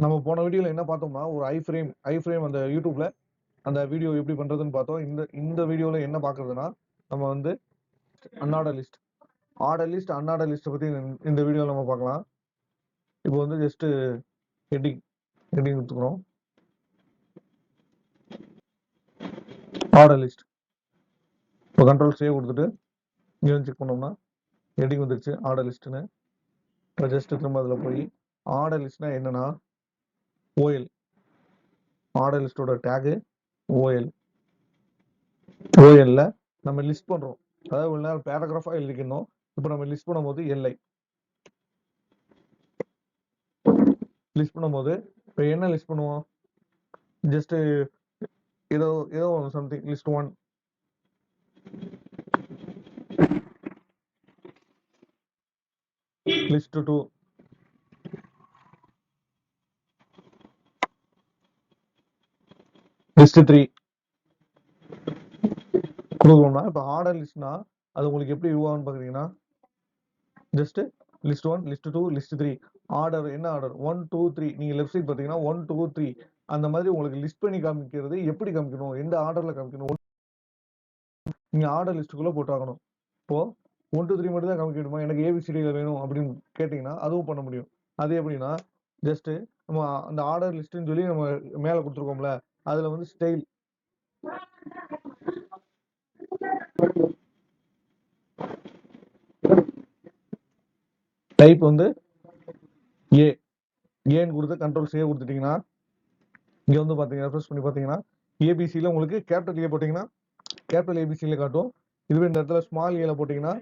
நம்ம போன வீடியோல என்ன பார்த்தோம்னா ஒரு ஐ ஃப்ரேம் அந்த யூடியூப்ல அந்த வீடியோ எப்படி பண்றதுன்னு பார்த்தோம். இந்த வீடியோல என்ன பார்க்கறதுன்னா நம்ம வந்து அன்ஆர்டர் லிஸ்ட் அன்ஆர்டர் லிஸ்ட் பத்தி இந்த வீடியோல நம்ம பார்க்கலாம். இப்போ வந்து ஜஸ்ட் ஹெட்டிங் கொடுத்துக்கிறோம். ஆர்டர் லிஸ்ட் இப்போ கண்ட்ரோல் சேவ் கொடுத்துட்டு இங்கே வந்து செக் பண்ணோம்னா ஹெட்டிங் வந்துருச்சு ஆர்டர் லிஸ்ட்னு. இப்போ ஜஸ்ட் திரும்ப அதில் போய் ஆர்டர் லிஸ்ட்னா என்னன்னா ஓஎல் ஆர்டர் லிஸ்டோட டேகு ஓஎல்ல நம்ம லிஸ்ட் பண்றோம். அதாவது ஒரு நேரம் பேராகிராஃபா எழுதிக்கணும். இப்போ நம்ம லிஸ்ட் பண்ணும்போது எல்ஐ லிஸ்ட் பண்ணும்போது இப்போ என்ன லிஸ்ட் பண்ணுவோம்? ஜஸ்ட் ஏதோ ஏதோ சம்திங் லிஸ்ட் 1 லிஸ்ட் 2 லிஸ்ட் 3 கொடுக்கணும்னா இப்போ ஆர்டர் லிஸ்ட்னா அது உங்களுக்கு எப்படி வியூ ஆகும்னு பாக்குறீங்கன்னா just list 1 list 2 list 3 order என்ன ஆர்டர் 1 2 3 நீங்க லெஃப்ட் சைடு பாத்தீங்கன்னா 1 2 3 அந்த மாதிரி உங்களுக்கு லிஸ்ட் பண்ணி காமிக்கிறது எப்படி காமிக்கணும், எந்த ஆர்டர்ல காமிக்கணும், நீங்க ஆர்டர் லிஸ்ட்டுக்குள்ள போட்டாகணும். இப்போ 1 2 3 மட்டும் தான் காமிக்கணுமா, எனக்கு ஏபிசிடியில வேணும் அப்படின்னு கேட்டீங்கன்னா அதுவும் பண்ண முடியும். அது எப்படின்னா ஜஸ்ட் நம்ம அந்த ஆர்டர் லிஸ்ட்னு சொல்லி நம்ம மேல கொடுத்துருக்கோம்ல அதுல வந்து ஸ்டைல் டைப் வந்து ஏன்னு கொடுத்து கண்ட்ரோல் சேவ் கொடுத்துட்டீங்கன்னா இங்க வந்து பாத்தீங்கன்னா ரெஃப்ரெஷ் பண்ணி பாத்தீங்கன்னா ஏபிசியில உங்களுக்கு கேபிட்டல் ஏ போட்டீங்கன்னா கேபிட்டல் ஏபிசியில காட்டும். இதுவே இந்த இடத்துல ஸ்மால் ஏல போட்டீங்கன்னா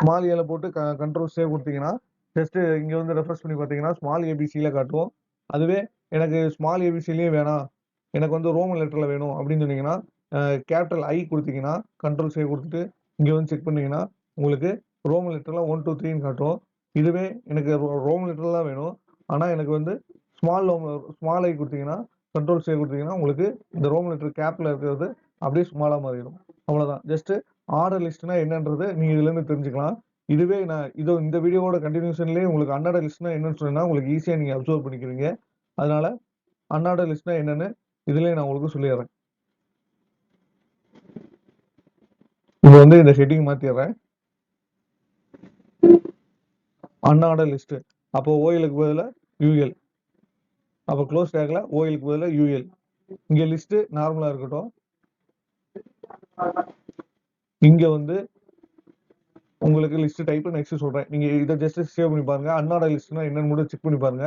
ஸ்மால் ஏல போட்டு கண்ட்ரோல் சேவ் கொடுத்தீங்கன்னா ஜஸ்ட் இங்க வந்து ரெஃப்ரெஷ் பண்ணி பாத்தீங்கன்னா ஸ்மால் ஏபிசியில காட்டும். அதுவே எனக்கு ஸ்மால் ஏபிசிலேயே வேணாம், எனக்கு வந்து ரோமன் லெட்டர்ல வேணும் அப்படின்னு சொன்னீங்கன்னா கேபிட்டல் ஐ கொடுத்தீங்கன்னா கண்ட்ரோல் சேவ் கொடுத்துட்டு இங்க வந்து செக் பண்ணீங்கன்னா உங்களுக்கு ரோமன் லெட்டர்ல 1 2 3 காட்டும். இதுவே எனக்கு ரோமன் லெட்டர் தான் வேணும், ஆனா எனக்கு வந்து ஸ்மால் ஐ கொடுத்தீங்கன்னா கண்ட்ரோல் சேவ் கொடுத்தீங்கன்னா உங்களுக்கு இந்த ரோமன் லெட்டர் கேப்ல இருக்கிறது அப்படியே ஸ்மாலா மாறிடும். அவ்வளவுதான். ஜஸ்ட் ஆர்டர் லிஸ்ட்னா என்னன்றது நீங்க இதுல இருந்து தெரிஞ்சுக்கலாம். இதுவே நான் இந்த வீடியோவோட கண்டினியூஷன்லயே உங்களுக்கு அன்ஆர்டர் லிஸ்ட்னா என்னன்னு சொன்னா உங்களுக்கு ஈஸியா நீங்க அப்சர்வ் பண்ணிக்கிறீங்க. அதனால அன்ஆர்டர் லிஸ்ட்னா என்னன்னு இதுலயே நான் உங்களுக்கு சொல்லிடுறேன். இப்போ வந்து இந்த ஹெட்டிங் மாத்திடுறேன். அன்ஆர்டர் லிஸ்ட் அப்போ ஓஎலுக்கு பதிலா யூஎல், அப்போ க்ளோஸ் டேக்ல ஓஎலுக்கு பதிலா யூஎல். இங்க லிஸ்ட் நார்மலா இருக்கட்டும். இங்க வந்து உங்களுக்கு லிஸ்ட் டைப் நெக்ஸ்ட் சொல்றேன். நீங்க இதை ஜஸ்ட் சேவ் பண்ணி பாருங்க. அன்ஆர்டர் லிஸ்ட்னா என்னன்னு மட்டும் செக் பண்ணி பாருங்க.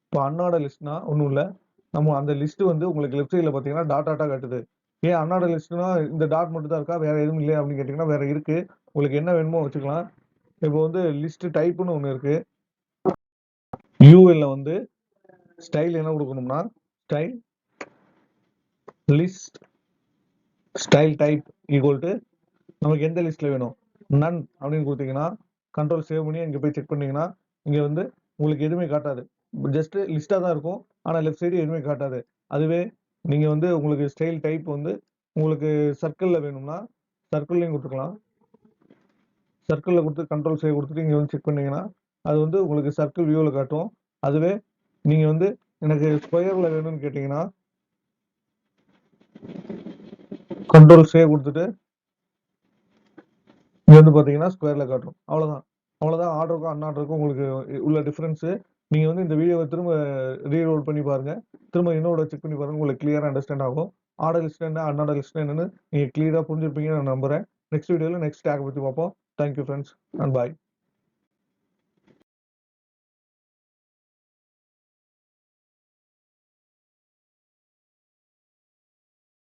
இப்போ அன்ஆர்டர் லிஸ்ட்னா ஒன்றும் இல்லை, நம்ம அந்த லிஸ்ட் வந்து உங்களுக்கு லெஃப்ட் சைடில் பார்த்தீங்கன்னா டாட்டா காட்டுது. ஏன் அன்ஆர்டர் லிஸ்ட்னா இந்த டாட் மட்டும் தான் இருக்கா, வேற எதுவும் இல்லையா அப்படின்னு கேட்டீங்கன்னா வேற இருக்கு. உங்களுக்கு என்ன வேணுமோ வச்சுக்கலாம். இப்போ வந்து லிஸ்ட் டைப்னு ஒன்று இருக்கு. யூஎல்ல வந்து ஸ்டைல் என்ன கொடுக்கணும்னா style list style type equal to நமக்கு எந்த லிஸ்ட்ல வேணும் நன் அப்படின்னு கொடுத்தீங்கன்னா கண்ட்ரோல் சேவ் பண்ணி இங்க போய் செக் பண்ணீங்கன்னா இங்க வந்து உங்களுக்கு எதுவுமே காட்டாது. ஜஸ்ட் லிஸ்டா தான் இருக்கும், ஆனா லெஃப்ட் சைடு எதுவுமே காட்டாது. அதுவே நீங்க வந்து உங்களுக்கு ஸ்டைல் டைப் வந்து உங்களுக்கு சர்க்கிள்ல வேணும்னா சர்க்கிள்லையும் கொடுத்துக்கலாம். சர்க்கிள்ல கொடுத்து கண்ட்ரோல் சேவ் கொடுத்துட்டு இங்க வந்து செக் பண்ணீங்கன்னா அது வந்து உங்களுக்கு சர்க்கிள் வியூல காட்டும். அதுவே நீங்க வந்து எனக்கு ஸ்கொயர்ல வேணும்னு கேட்டீங்கன்னா கண்ட்ரோல் சேவ் கொடுத்துட்டு இங்க வந்து பாத்தீங்கன்னா ஸ்கொயர்ல காட்டும். அவ்வளவுதான் ஆர்டருக்கும் அன்ஆர்டருக்கும் உங்களுக்கு உள்ள டிஃபரன்ஸ். நீங்க வந்து இந்த வீடியோவை திரும்ப ரீரோல் பண்ணி பாருங்க, திரும்ப இன்னொரு செக் பண்ணி பாருங்க, உங்களுக்கு கிளியரா அண்டர்ஸ்டாண்ட் ஆகும். ஆர்டர் லிஸ்ட் என்ன அன்ஆர்டர் லிஸ்ட் என்னன்னு நீங்க கிளியரா புரிஞ்சிருப்பீங்கன்னு நான் நம்புறேன். நெக்ஸ்ட் வீடியோல நெக்ஸ்ட் டேக் பத்தி பார்ப்போம். Thank you friends and bye.